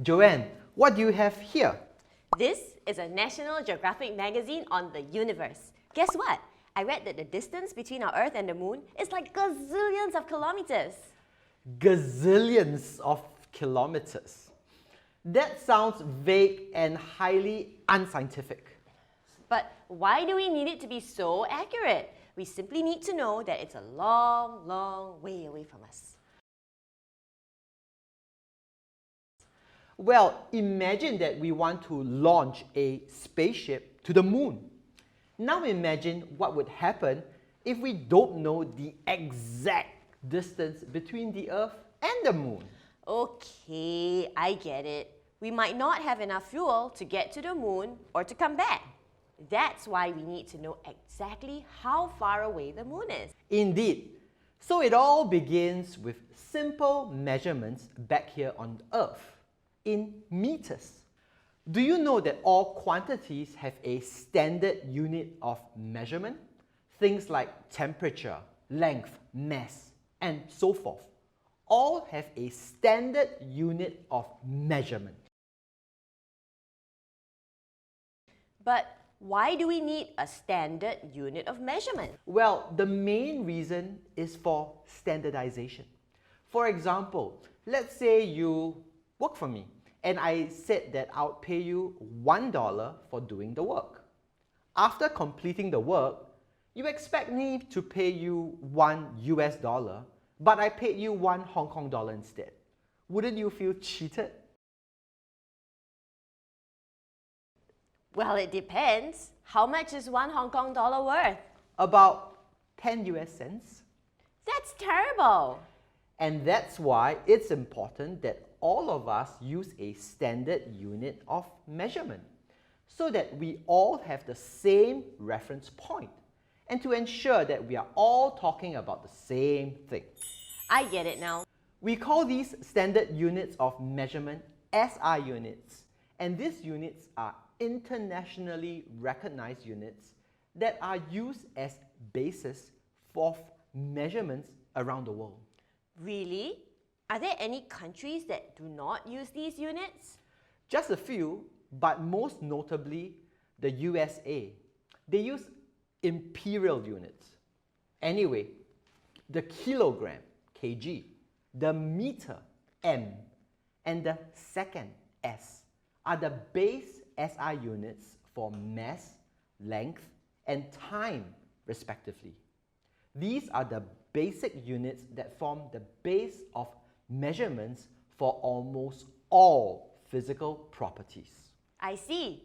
Joanne, what do you have here? This is a National Geographic magazine on the universe. Guess what? I read that the distance between our Earth and the Moon is like gazillions of kilometers. Gazillions of kilometers. That sounds vague and highly unscientific. But why do we need it to be so accurate? We simply need to know that it's a long, long way away from us. Well, imagine that we want to launch a spaceship to the moon. Now imagine what would happen if we don't know the exact distance between the Earth and the moon. Okay, I get it. We might not have enough fuel to get to the moon or to come back. That's why we need to know exactly how far away the moon is. Indeed. So it all begins with simple measurements back here on Earth in meters. Do you know that all quantities have a standard unit of measurement? Things like temperature, length, mass, and so forth all have a standard unit of measurement. But why do we need a standard unit of measurement? Well, the main reason is for standardization. For example, let's say you work for me and I said that I would pay you $1 for doing the work. After completing the work, you expect me to pay you $1 but I paid you $1 Hong Kong instead. Wouldn't you feel cheated? Well, it depends. How much is $1 Hong Kong worth? About 10 US cents. That's terrible. And that's why it's important that all of us use a standard unit of measurement so that we all have the same reference point and to ensure that we are all talking about the same thing. I get it now. We call these standard units of measurement SI units, and these units are internationally recognized units that are used as basis for measurements around the world. Really? Are there any countries that do not use these units? Just a few, but most notably the USA. They use imperial units. Anyway, the kilogram, kg, the meter, m, and the second, s, are the base SI units for mass, length, and time, respectively. These are the basic units that form the base of measurements for almost all physical properties. I see.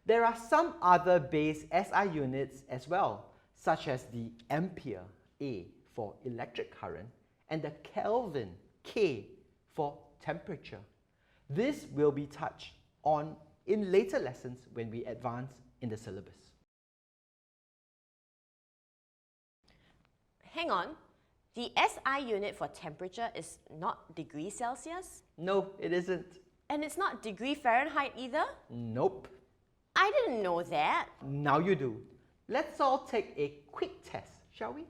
There are some other base SI units as well, such as the ampere, A, for electric current, and the Kelvin, K, for temperature. This will be touched on in later lessons when we advance in the syllabus. Hang on. The SI unit for temperature is not degrees Celsius? No, it isn't. And it's not degree Fahrenheit either? Nope. I didn't know that. Now you do. Let's all take a quick test, shall we?